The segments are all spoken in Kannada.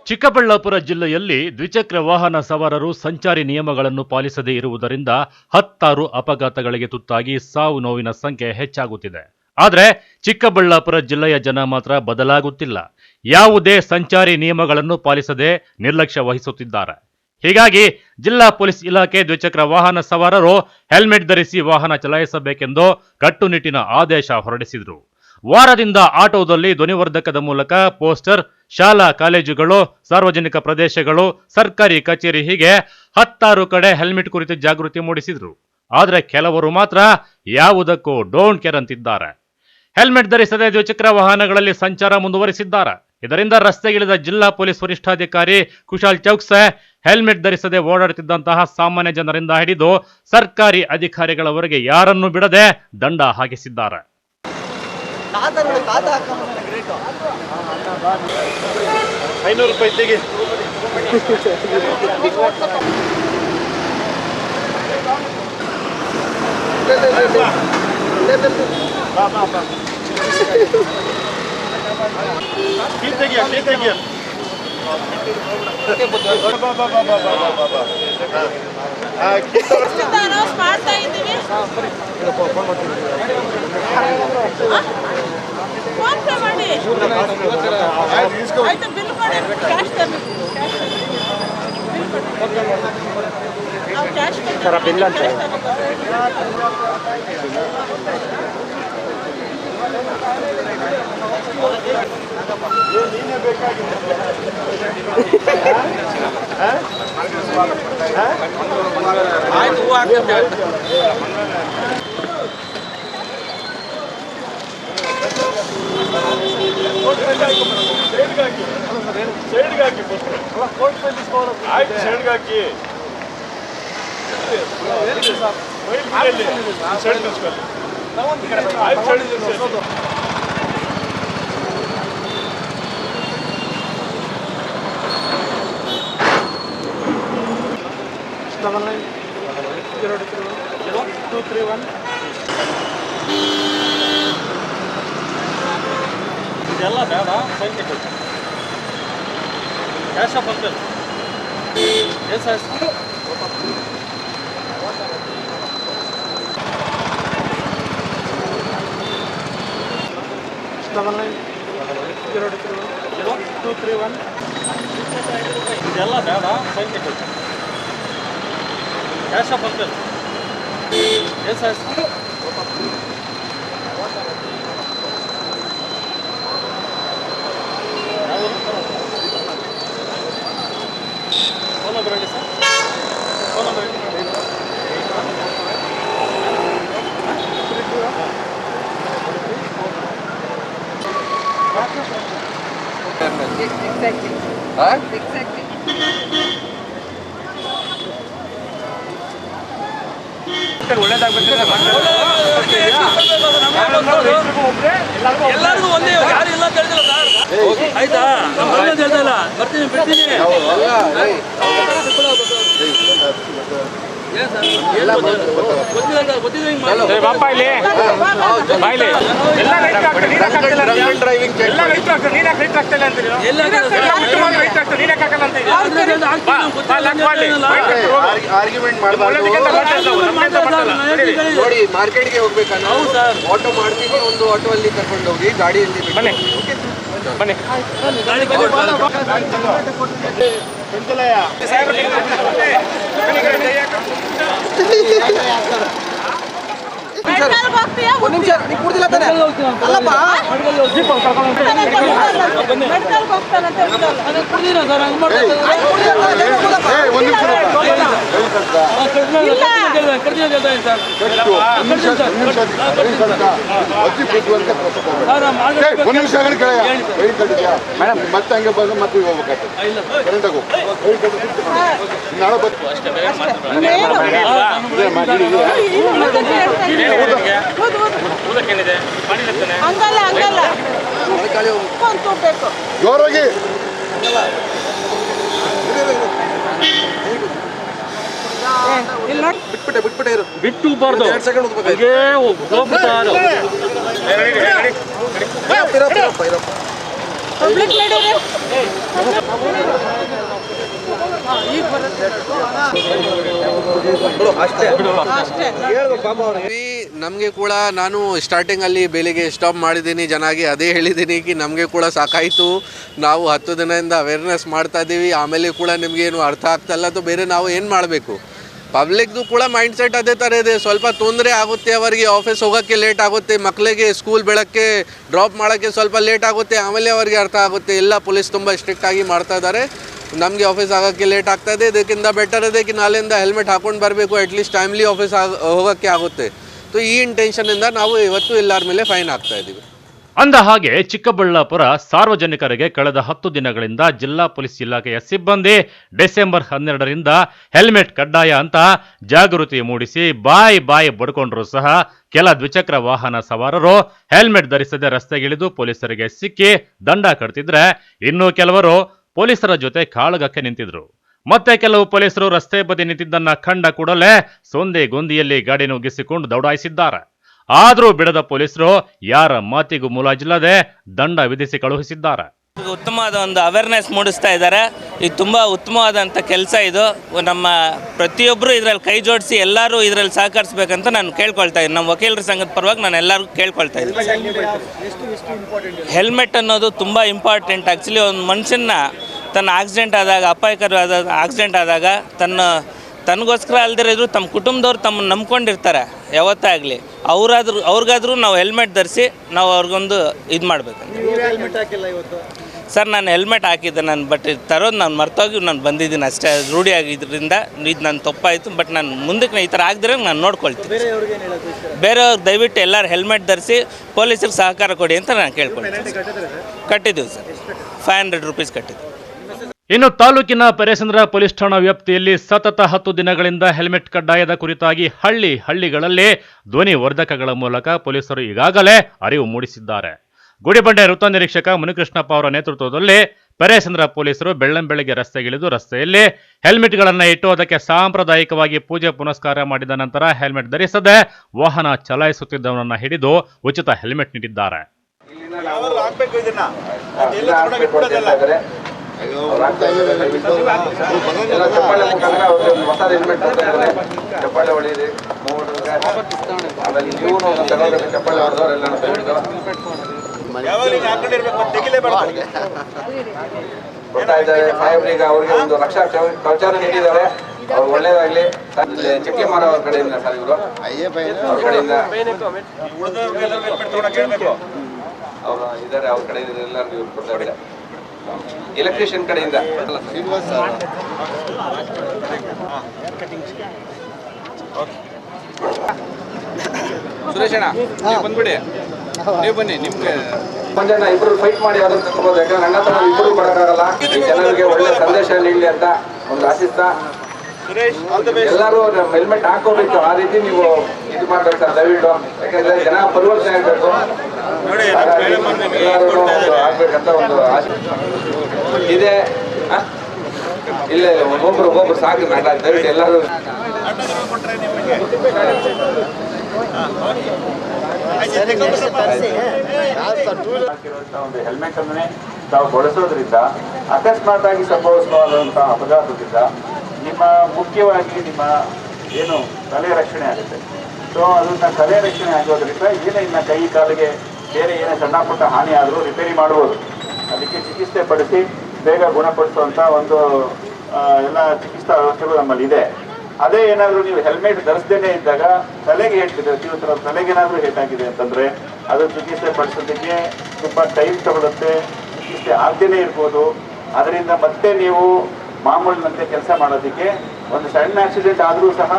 ಚಿಕ್ಕಬಳ್ಳಾಪುರ ಜಿಲ್ಲೆಯಲ್ಲಿ ದ್ವಿಚಕ್ರ ವಾಹನ ಸವಾರರು ಸಂಚಾರಿ ನಿಯಮಗಳನ್ನು ಪಾಲಿಸದೇ ಇರುವುದರಿಂದ 10 ಅಪಘಾತಗಳಿಗೆ ತುತ್ತಾಗಿ ಸಾವು ನೋವಿನ ಸಂಖ್ಯೆ ಹೆಚ್ಚಾಗುತ್ತಿದೆ. ಆದರೆ ಚಿಕ್ಕಬಳ್ಳಾಪುರ ಜಿಲ್ಲೆಯ ಜನ ಮಾತ್ರ ಬದಲಾಗುತ್ತಿಲ್ಲ. ಯಾವುದೇ ಸಂಚಾರಿ ನಿಯಮಗಳನ್ನು ಪಾಲಿಸದೆ ನಿರ್ಲಕ್ಷ್ಯ ವಹಿಸುತ್ತಿದ್ದಾರೆ. ಹೀಗಾಗಿ ಜಿಲ್ಲಾ ಪೊಲೀಸ್ ಇಲಾಖೆ ದ್ವಿಚಕ್ರ ವಾಹನ ಸವಾರರು ಹೆಲ್ಮೆಟ್ ಧರಿಸಿ ವಾಹನ ಚಲಾಯಿಸಬೇಕೆಂದು ಕಟ್ಟುನಿಟ್ಟಿನ ಆದೇಶ ಹೊರಡಿಸಿದರು. ವಾರದಿಂದ ಆಟೋದಲ್ಲಿ ಧ್ವನಿವರ್ಧಕದ ಮೂಲಕ ಪೋಸ್ಟರ್, ಶಾಲಾ ಕಾಲೇಜುಗಳು, ಸಾರ್ವಜನಿಕ ಪ್ರದೇಶಗಳು, ಸರ್ಕಾರಿ ಕಚೇರಿ ಹೀಗೆ 10 ಕಡೆ ಹೆಲ್ಮೆಟ್ ಕುರಿತು ಜಾಗೃತಿ ಮೂಡಿಸಿದ್ರು. ಆದರೆ ಕೆಲವರು ಮಾತ್ರ ಯಾವುದಕ್ಕೂ ಡೋಂಟ್ ಕೇರ್ ಅಂತಿದ್ದಾರೆ. ಹೆಲ್ಮೆಟ್ ಧರಿಸದೆ ದ್ವಿಚಕ್ರ ವಾಹನಗಳಲ್ಲಿ ಸಂಚಾರ ಮುಂದುವರಿಸಿದ್ದಾರೆ. ಇದರಿಂದ ರಸ್ತೆಗಿಳಿದ ಜಿಲ್ಲಾ ಪೊಲೀಸ್ ವರಿಷ್ಠಾಧಿಕಾರಿ ಕುಶಾಲ್ ಚೌಕ್ಸೆ ಹೆಲ್ಮೆಟ್ ಧರಿಸದೆ ಓಡಾಡುತ್ತಿದ್ದಂತಹ ಸಾಮಾನ್ಯ ಜನರಿಂದ ಹಿಡಿದು ಸರ್ಕಾರಿ ಅಧಿಕಾರಿಗಳವರೆಗೆ ಯಾರನ್ನೂ ಬಿಡದೆ ದಂಡ ಹಾಕಿಸಿದ್ದಾರೆ. ಇದೆಲ್ಲ ಬೇಡ, ಸಂಖ್ಯೆ ಕೊಡಿ. ಕ್ಯಾಶ್ ಆಫ್ ಅಂತ ಏನು ಸರ್? ಇದೆಲ್ಲ ಬೇಡ, ಸಂಖ್ಯೆ ಕೊಡಿ. ಕ್ಯಾಶ್ ಆಫ್ ಅಂತ ಏನು ಸರ್? ಫೋನ್ ನಂಬರ್ ಹೇಳಿ ಸರ್. ಫೋನ್ ನಂಬರ್ ಹೇಳಿ. ಎಲ್ಲರಿಗೂ ಒಂದೇ, ಯಾರು ಇಲ್ಲ ಅಂತ ಹೇಳಿದಿಲ್ಲ ಸರ್. ಆಯ್ತಾ? ಹೇಳ್ತಾ ಇಲ್ಲ, ಬರ್ತೀನಿ ಬಿಡ್ತೀನಿ. ನೋಡಿ, ಮಾರ್ಕೆಟ್ಗೆ ಹೋಗ್ಬೇಕಲ್ಲ, ಆಟೋ ಮಾಡ್ತೀನಿ, ಒಂದು ಆಟೋ ಅಲ್ಲಿ ಕರ್ಕೊಂಡು ಹೋಗಿ ಗಾಡಿಯಲ್ಲಿ ಬನ್ನಿ. ಒಂದು ನಿಮಿಷ ನೀವು ಕೂಡ್ತಿಲ್ಲ ತಾನೆ ಅಲ್ಲಪ್ಪ ಮತ್ತೆ ಹಂಗೆ ಬಂದು ಮತ್ತೆ ಹೋಗ್ಬೇಕಾಗ್ತದೆ ಕರೆಂಟಾಗಿ ಜೋರಾಗಿ ಬಿಟ್ಬಿಟ್ಟೆ ಇರು ಬಿಟ್ಟು ಬಾರ್ದು 2 ಸೆಕೆಂಡ್ ನಮಗೆ ಕೂಡ ನಾನು ಸ್ಟಾರ್ಟಿಂಗಲ್ಲಿ ಬೆಳಿಗ್ಗೆ ಸ್ಟಾಪ್ ಮಾಡಿದ್ದೀನಿ ಜನಾಗಿ ಅದೇ ಹೇಳಿದ್ದೀನಿ ಕಿ ನಮಗೆ ಕೂಡ ಸಾಕಾಯಿತು ನಾವು 10 ದಿನದಿಂದ ಅವೇರ್ನೆಸ್ ಮಾಡ್ತಾ ಇದ್ದೀವಿ ಆಮೇಲೆ ಕೂಡ ನಿಮಗೇನು ಅರ್ಥ ಆಗ್ತಾಯಿಲ್ಲ ಅಥವಾ ಬೇರೆ ನಾವು ಏನು ಮಾಡಬೇಕು ಪಬ್ಲಿಕ್ದು ಕೂಡ ಮೈಂಡ್ಸೆಟ್ ಅದೇ ಥರ ಇದೆ ಸ್ವಲ್ಪ ತೊಂದರೆ ಆಗುತ್ತೆ ಅವರಿಗೆ ಆಫೀಸ್ ಹೋಗೋಕ್ಕೆ ಲೇಟ್ ಆಗುತ್ತೆ ಮಕ್ಕಳಿಗೆ ಸ್ಕೂಲ್ ಬೆಳಗ್ಗೆ ಡ್ರಾಪ್ ಮಾಡೋಕ್ಕೆ ಸ್ವಲ್ಪ ಲೇಟ್ ಆಗುತ್ತೆ ಆಮೇಲೆ ಅವರಿಗೆ ಅರ್ಥ ಆಗುತ್ತೆ ಎಲ್ಲ ಪೊಲೀಸ್ ತುಂಬ ಸ್ಟ್ರಿಕ್ಟಾಗಿ ಮಾಡ್ತಾ ಇದ್ದಾರೆ ನಮಗೆ ಆಫೀಸ್ ಆಗೋಕ್ಕೆ ಲೇಟ್ ಆಗ್ತಾ ಇದೆ ಇದಕ್ಕಿಂತ ಬೆಟರ್ ಇದೆ ಕಿ ನಾಳೆಯಿಂದ ಹೆಲ್ಮೆಟ್ ಹಾಕೊಂಡು ಬರಬೇಕು ಅಟ್ಲೀಸ್ಟ್ ಟೈಮ್ಲಿ ಆಫೀಸ್ ಹೋಗೋಕ್ಕೆ ಆಗುತ್ತೆ ಸೊ ಈ ಇಂಟೆನ್ಷನಿಂದ ನಾವು ಇವತ್ತು ಎಲ್ಲರ ಮೇಲೆ ಫೈನ್ ಹಾಕ್ತಾ ಇದ್ದೀವಿ. ಅಂದ ಹಾಗೆ ಚಿಕ್ಕಬಳ್ಳಾಪುರ ಸಾರ್ವಜನಿಕರಿಗೆ ಕಳೆದ 10 ದಿನಗಳಿಂದ ಜಿಲ್ಲಾ ಪೊಲೀಸ್ ಇಲಾಖೆಯ ಸಿಬ್ಬಂದಿ ಡಿಸೆಂಬರ್ 12ರಿಂದ ಹೆಲ್ಮೆಟ್ ಕಡ್ಡಾಯ ಅಂತ ಜಾಗೃತಿ ಮೂಡಿಸಿ ಬಾಯಿ ಬಡ್ಕೊಂಡ್ರು ಸಹ ಕೆಲ ದ್ವಿಚಕ್ರ ವಾಹನ ಸವಾರರು ಹೆಲ್ಮೆಟ್ ಧರಿಸದೆ ರಸ್ತೆಗಿಳಿದು ಪೊಲೀಸರಿಗೆ ಸಿಕ್ಕಿ ದಂಡ ಕಟ್ತಿದ್ರೆ ಇನ್ನು ಕೆಲವರು ಪೊಲೀಸರ ಜೊತೆ ಕಾಳಗಕ್ಕೆ ನಿಂತಿದ್ರು. ಮತ್ತೆ ಕೆಲವು ಪೊಲೀಸರು ರಸ್ತೆ ಬದಿ ನಿಂತಿದ್ದನ್ನ ಕಂಡ ಕೂಡಲೇ ಸೊಂದೆ ಗೊಂದಿಯಲ್ಲಿ ಗಾಡಿ ನುಗ್ಗಿಸಿಕೊಂಡು ದೌಡಾಯಿಸಿದ್ದಾರೆ. ಆದರೂ ಬಿಡದ ಪೊಲೀಸರು ಯಾರ ಮಾತಿಗೂ ಮುಲಾಜಿಲ್ಲದೆ ದಂಡ ವಿಧಿಸಿ ಕಳುಹಿಸಿದ್ದಾರೆ. ಉತ್ತಮವಾದ ಒಂದು ಅವೇರ್ನೆಸ್ ಮೂಡಿಸ್ತಾ ಇದ್ದಾರೆ. ಇದು ತುಂಬ ಉತ್ತಮವಾದಂಥ ಕೆಲಸ. ಇದು ನಮ್ಮ ಪ್ರತಿಯೊಬ್ಬರು ಇದರಲ್ಲಿ ಕೈ ಜೋಡಿಸಿ ಎಲ್ಲರೂ ಇದರಲ್ಲಿ ಸಹಕರಿಸಬೇಕಂತ ನಾನು ಕೇಳ್ಕೊಳ್ತಾ ಇದ್ದೀನಿ. ನಮ್ಮ ವಕೀಲರ ಸಂಘದ ಪರವಾಗಿ ನಾನು ಎಲ್ಲರಿಗೂ ಕೇಳ್ಕೊಳ್ತಾ ಇದ್ದೀನಿ. ಹೆಲ್ಮೆಟ್ ಅನ್ನೋದು ತುಂಬ ಇಂಪಾರ್ಟೆಂಟ್. ಆ್ಯಕ್ಚುಲಿ ಒಂದು ಮನುಷ್ಯನ ತನ್ನ ಆಕ್ಸಿಡೆಂಟ್ ಆದಾಗ ಅಪಾಯಕರವಾದ ಆಕ್ಸಿಡೆಂಟ್ ಆದಾಗ ತನಗೋಸ್ಕರ ಅಲ್ದಿರಿದ್ರು ತಮ್ಮ ಕುಟುಂಬದವ್ರು ತಮ್ಮನ್ನು ನಂಬ್ಕೊಂಡಿರ್ತಾರೆ ಯಾವತ್ತೇ ಆಗಲಿ ಅವ್ರಿಗಾದ್ರೂ ನಾವು ಹೆಲ್ಮೆಟ್ ಧರಿಸಿ ನಾವು ಅವ್ರಿಗೊಂದು ಇದು ಮಾಡಬೇಕಂತ. ಸರ್ ನಾನು ಹೆಲ್ಮೆಟ್ ಹಾಕಿದ್ದೆ ಬಟ್ ತರೋದು ನಾನು ಮರ್ತೋಗಿ ನಾನು ಬಂದಿದ್ದೀನಿ ಅಷ್ಟೇ. ರೂಢಿ ಆಗಿದ್ದರಿಂದ ಇದು ನನ್ನ ತಪ್ಪಾಯಿತು. ಬಟ್ ನಾನು ಮುಂದಕ್ಕೆ ಈ ಥರ ಆಗದಿರೋ ನಾನು ನೋಡ್ಕೊಳ್ತೀನಿ. ಬೇರೆಯವ್ರಿಗೆ ದಯವಿಟ್ಟು ಎಲ್ಲರೂ ಹೆಲ್ಮೆಟ್ ಧರಿಸಿ ಪೊಲೀಸರಿಗೆ ಸಹಕಾರ ಕೊಡಿ ಅಂತ ನಾನು ಕೇಳ್ಕೊಳ್ತೀನಿ. ಕಟ್ಟಿದ್ದೀವಿ ಸರ್, 500 ರೂಪೀಸ್ ಕಟ್ಟಿದ್ದೀವಿ. ಇನ್ನು ತಾಲೂಕಿನ ಪೆರೇಸಂದ್ರ ಪೊಲೀಸ್ ಠಾಣಾ ವ್ಯಾಪ್ತಿಯಲ್ಲಿ ಸತತ 10 ದಿನಗಳಿಂದ ಹೆಲ್ಮೆಟ್ ಕಡ್ಡಾಯದ ಕುರಿತಾಗಿ ಹಳ್ಳಿಗಳಲ್ಲಿ ಧ್ವನಿ ವರ್ಧಕಗಳ ಮೂಲಕ ಪೊಲೀಸರು ಈಗಾಗಲೇ ಅರಿವು ಮೂಡಿಸಿದ್ದಾರೆ. ಗುಡಿಬಂಡೆ ವೃತ್ತ ನಿರೀಕ್ಷಕ ಮುನಿಕೃಷ್ಣಪ್ಪ ಅವರ ನೇತೃತ್ವದಲ್ಲಿ ಪೆರೇಸಂದ್ರ ಪೊಲೀಸರು ಬೆಳ್ಳಂಬೆಳಗ್ಗೆ ರಸ್ತೆಗಿಳಿದು ರಸ್ತೆಯಲ್ಲಿ ಹೆಲ್ಮೆಟ್ಗಳನ್ನು ಇಟ್ಟು ಅದಕ್ಕೆ ಸಾಂಪ್ರದಾಯಿಕವಾಗಿ ಪೂಜೆ ಪುನಸ್ಕಾರ ಮಾಡಿದ ನಂತರ ಹೆಲ್ಮೆಟ್ ಧರಿಸದೆ ವಾಹನ ಚಲಾಯಿಸುತ್ತಿದ್ದವನನ್ನು ಹಿಡಿದು ಉಚಿತ ಹೆಲ್ಮೆಟ್ ನೀಡಿದ್ದಾರೆ. ಚಪ್ಪಾಳೆ ಹೊಡೀರಿ ಸಾಹೇಬ್ರೀಗ ಅವ್ರಿಗೆ ಒಂದು ರಕ್ಷಾ ಕವಚಾರ ನೀಡಿದ್ದಾರೆ. ಅವ್ರು ಒಳ್ಳೇದಾಗ್ಲಿ. ಚಕ್ಲಿ ಮಾರೋ ಅವ್ರ ಕಡೆಯಿಂದ ಸರ್ ಇವರು ಅವ್ರ ಕಡೆಯಿಂದ ಅವರು ಇದ್ದಾರೆ. ಅವ್ರ ಕಡೆ ಎಲ್ಲರಿಗೂ ಇವ್ರು ಕೊಡ್ತಾ ಇದ್ದಾರೆ. ಎಲೆಕ್ಟ್ರಿಷಿಯನ್ ಕಡೆಯಿಂದ ಸುರೇಶಣ್ಣ ಬಂದ್ಬಿಡಿ, ನೀವು ಬನ್ನಿ. ನಿಮ್ಗೆ ಮಂಜಣ್ಣ ಇಬ್ರು ಫೈಟ್ ಮಾಡಿ ಅದನ್ನು ತಗೋಬಹುದು. ಯಾಕಂದ್ರೆ ನನ್ನ ಹತ್ರ ಇಬ್ಬರು ಬರೋಕ್ಕಾಗಲ್ಲ. ಜನರಿಗೆ ಒಳ್ಳೆ ಸಂದೇಶ ನೀಡಲಿ ಅಂತ ಒಂದು ಆಶಿಸ್ತಾ ಎಲ್ಲರೂ ಹೆಲ್ಮೆಟ್ ಹಾಕೋಬೇಕು. ಆ ರೀತಿ ನೀವು ಇದು ಮಾಡ್ಬೇಕು ಸರ್ ದಯವಿಟ್ಟು. ಯಾಕಂದ್ರೆ ಜನ ಪರಿವರ್ತನೆ ಆಗ್ಬೇಕು, ಆಗ್ಬೇಕಂತ ಒಂದು ಆಶೆ ಇದೆ. ಇಲ್ಲ ಒಬ್ಬೊಬ್ರು ಸಾಕು ಬೇಡ, ದಯವಿಟ್ಟು ಎಲ್ಲರೂ ಒಂದು ಹೆಲ್ಮೆಟ್ ಅನ್ನೇ ತಾವು ಬಳಸೋದ್ರಿಂದ ಅಕಸ್ಮಾತ್ ಆಗಿ ಸಂಭವಿಸಬಹುದಾದಂತಹ ಅಪಘಾತದಿಂದ ಮುಖ್ಯವಾಗಿ ನಿಮ್ಮ ಏನು ತಲೆ ರಕ್ಷಣೆ ಆಗುತ್ತೆ. ಸೊ ಅದನ್ನ ತಲೆ ರಕ್ಷಣೆ ಆಗೋದ್ರಿಂದ ಏನೇ ಇನ್ನು ಕೈ ಕಾಲಿಗೆ ಬೇರೆ ಏನೇ ಸಣ್ಣ ಪುಟ್ಟ ಹಾನಿ ಆದರೂ ರಿಪೇರಿ ಮಾಡ್ಬೋದು. ಅದಕ್ಕೆ ಚಿಕಿತ್ಸೆ ಪಡಿಸಿ ಬೇಗ ಗುಣಪಡಿಸುವಂಥ ಒಂದು ಎಲ್ಲ ಚಿಕಿತ್ಸಾ ವ್ಯವಸ್ಥೆಗಳು ನಮ್ಮಲ್ಲಿ ಇದೆ. ಅದೇ ಏನಾದರೂ ನೀವು ಹೆಲ್ಮೆಟ್ ಧರಿಸದೇನೆ ಇದ್ದಾಗ ತಲೆಗೆ ಏಟಿದೆ, ತೀವ್ರ ತಲೆಗೆ ಏನಾದರೂ ಏಟಾಗಿದೆ ಅಂತಂದ್ರೆ ಅದು ಚಿಕಿತ್ಸೆ ಪಡಿಸೋದಕ್ಕೆ ತುಂಬಾ ಟೈಮ್ ತಗೊಳುತ್ತೆ, ಚಿಕಿತ್ಸೆ ಆಗದೇನೆ ಇರ್ಬೋದು. ಅದರಿಂದ ಮತ್ತೆ ನೀವು ಮಾಮೂಲಿನಂತೆ ಕೆಲಸ ಮಾಡೋದಕ್ಕೆ, ಒಂದು ಸಣ್ಣ ಆಕ್ಸಿಡೆಂಟ್ ಆದರೂ ಸಹ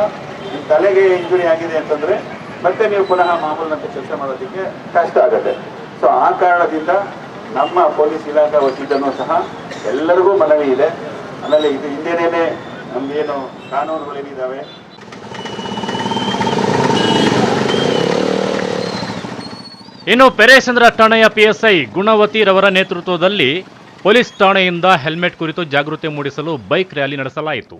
ನಿಮ್ಮ ತಲೆಗೆ ಇಂಜುರಿ ಆಗಿದೆ ಅಂತಂದ್ರೆ ಮತ್ತೆ ನೀವು ಪುನಃ ಮಾಮೂಲಿನಂತೆ ಕೆಲಸ ಮಾಡೋದಕ್ಕೆ ಕಷ್ಟ ಆಗುತ್ತೆ. ಸೊ ಆ ಕಾರಣದಿಂದ ನಮ್ಮ ಪೊಲೀಸ್ ಇಲಾಖಾ ವತಿಯಿಂದನೂ ಸಹ ಎಲ್ಲರಿಗೂ ಮನವಿ ಇದೆ. ಆಮೇಲೆ ಇದು ಹಿಂದೇನೆ ನಮ್ಗೇನು ಕಾನೂನುಗಳೇನಿದ್ದಾವೆ, ಇನ್ನು ಪೆರೇಸಂದ್ರ ಠಾಣೆಯ ಪಿಎಸ್ಐ ಗುಣವತಿರವರ ನೇತೃತ್ವದಲ್ಲಿ ಪೊಲೀಸ್ ಠಾಣೆಯಿಂದ ಹೆಲ್ಮೆಟ್ ಕುರಿತು ಜಾಗೃತಿ ಮೂಡಿಸಲು ಬೈಕ್ ರ್ಯಾಲಿ ನಡೆಸಲಾಯಿತು.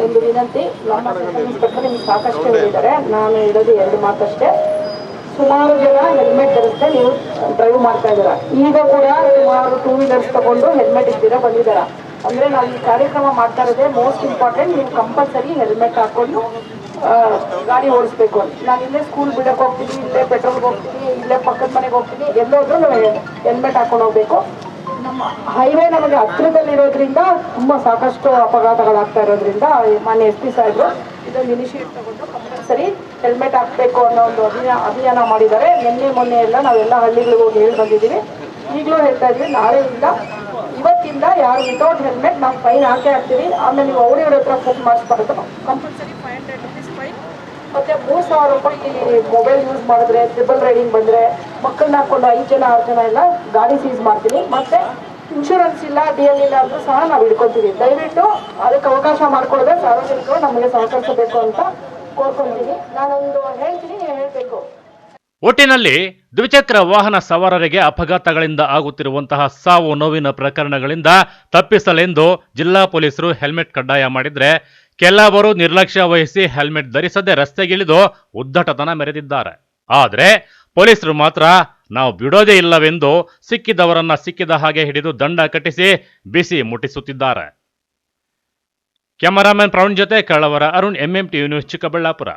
ಒಂದು ವಿನಂತಿ, ನಮ್ಮ ಇನ್ಸ್ಪೆಕ್ಟರ್ ನಿಮ್ಗೆ ಸಾಕಷ್ಟು ಹೇಳಿದ್ದಾರೆ, ನಾನು ಹೇಳೋದು 2 ಮಾತಷ್ಟೇ. ಸುಮಾರು ಜನ ಹೆಲ್ಮೆಟ್ ಧರಿಸದೆ ನೀವು ಡ್ರೈವ್ ಮಾಡ್ತಾ ಇದ್ದೀರಾ. ಈಗ ಕೂಡ ಸುಮಾರು 2 ವೀಲರ್ಸ್ ತಗೊಂಡು ಹೆಲ್ಮೆಟ್ ಇದ್ದೀರಾ ಬಂದಿದ್ದಾರ. ಅಂದ್ರೆ ನಾವು ಈ ಕಾರ್ಯಕ್ರಮ ಮಾಡ್ತಾ ಇರೋದೇ ಮೋಸ್ಟ್ ಇಂಪಾರ್ಟೆಂಟ್. ನೀವು ಕಂಪಲ್ಸರಿ ಹೆಲ್ಮೆಟ್ ಹಾಕೊಂಡು ಗಾಡಿ ಓಡಿಸ್ಬೇಕು. ನಾನು ಇಲ್ಲೇ ಸ್ಕೂಲ್ ಬಿಡಕ್ಕೆ ಹೋಗ್ತೀನಿ, ಇಲ್ಲೇ ಪೆಟ್ರೋಲ್ಗೆ ಹೋಗ್ತೀನಿ, ಇಲ್ಲೇ ಪಕ್ಕದ ಮನೆಗೆ ಹೋಗ್ತೀನಿ, ಎಲ್ಲೋದ್ರೂ ಹೆಲ್ಮೆಟ್ ಹಾಕೊಂಡು ಹೋಗ್ಬೇಕು. ನಮ್ಮ ಹೈವೇ ನಮಗೆ ಹತ್ತಿರದಲ್ಲಿರೋದ್ರಿಂದ ತುಂಬ ಸಾಕಷ್ಟು ಅಪಘಾತಗಳಾಗ್ತಾ ಇರೋದ್ರಿಂದ ಮಾನ್ಯ SP ಸಾಹೇಬರು ಇದೊಂದು ಇನಿಷಿಯೇಟಿವ್ ತಗೊಂಡು ಕಂಪಲ್ಸರಿ ಹೆಲ್ಮೆಟ್ ಹಾಕಬೇಕು ಅನ್ನೋ ಒಂದು ಅಭಿಯಾನ ಮಾಡಿದ್ದಾರೆ. ನಿನ್ನೆ ಮೊನ್ನೆ ಎಲ್ಲ ನಾವೆಲ್ಲ ಹಳ್ಳಿಗಳಿಗೆ ಹೋಗಿ ಹೇಳಿ ಬಂದಿದ್ದೀವಿ. ಈಗಲೂ ಹೇಳ್ತಾ ಇದ್ವಿ, ನಾಳೆಯಿಂದ ಇವತ್ತಿಂದ ಯಾರು ವಿತೌಟ್ ಹೆಲ್ಮೆಟ್ ನಾವು ಫೈನ್ ಹಾಕೇ ಹಾಕ್ತೀವಿ. ಆಮೇಲೆ ನೀವು ಅವ್ರ ಹತ್ರ ಫೋನ್ ಮಾಡಿಸ್ಬಾರ್ದು, ಕಂಪಲ್ಸರಿ 500 rupees ಫೈನ್. ಮತ್ತೆ 3000 ರೂಪಾಯಿ ಮೊಬೈಲ್ ಯೂಸ್ ಮಾಡಿದ್ರೆ, ಟ್ರಿಬಲ್ ರೈಡಿಂಗ್ ಬಂದರೆ, ಮಕ್ಕಳನ್ನ ಹಾಕೊಂಡು 5 ಜನ 6 ಜನ ಎಲ್ಲ ಗಾಡಿ ಸೀಸ್ ಮಾಡ್ತೀನಿ. ಮತ್ತೆ ಇನ್ಶೂರೆನ್ಸ್ ಇಲ್ಲ, DL ಇಲ್ಲ ಅಂದ್ರೂ ಸಹ ನಾವು ಹಿಡ್ಕೊತೀವಿ. ದಯವಿಟ್ಟು ಅದಕ್ಕೆ ಅವಕಾಶ ಮಾಡಿಕೊಡದೆ ಸಾರ್ವಜನಿಕರು ನಮಗೆ ಸಹಕರಿಸಬೇಕು ಅಂತ ಕೋರ್ಕೊಂತೀನಿ. ನಾನೊಂದು ಹೇಳ್ತೀನಿ, ನೀವು ಹೇಳಬೇಕು. ಒಟ್ಟಿನಲ್ಲಿ ದ್ವಿಚಕ್ರ ವಾಹನ ಸವಾರರಿಗೆ ಅಪಘಾತಗಳಿಂದ ಆಗುತ್ತಿರುವಂತಹ ಸಾವು ನೋವಿನ ಪ್ರಕರಣಗಳಿಂದ ತಪ್ಪಿಸಲೆಂದು ಜಿಲ್ಲಾ ಪೊಲೀಸರು ಹೆಲ್ಮೆಟ್ ಕಡ್ಡಾಯ ಮಾಡಿದ್ರೆ, ಕೆಲವರು ನಿರ್ಲಕ್ಷ್ಯ ವಹಿಸಿ ಹೆಲ್ಮೆಟ್ ಧರಿಸದೆ ರಸ್ತೆಗಿಳಿದು ಉದ್ದಟತನ ಮೆರೆದಿದ್ದಾರೆ. ಆದರೆ ಪೊಲೀಸರು ಮಾತ್ರ ನಾವು ಬಿಡೋದೇ ಇಲ್ಲವೆಂದು ಸಿಕ್ಕಿದವರನ್ನ ಸಿಕ್ಕಿದ ಹಾಗೆ ಹಿಡಿದು ದಂಡ ಕಟ್ಟಿಸಿ ಬಿಸಿ ಮುಟ್ಟಿಸುತ್ತಿದ್ದಾರೆ. ಕ್ಯಾಮರಾಮನ್ ಪ್ರವೀಣ್ ಜೊತೆ ಕಳ್ಳವರ ಅರುಣ್, MMTV ನ್ಯೂಸ್, ಚಿಕ್ಕಬಳ್ಳಾಪುರ.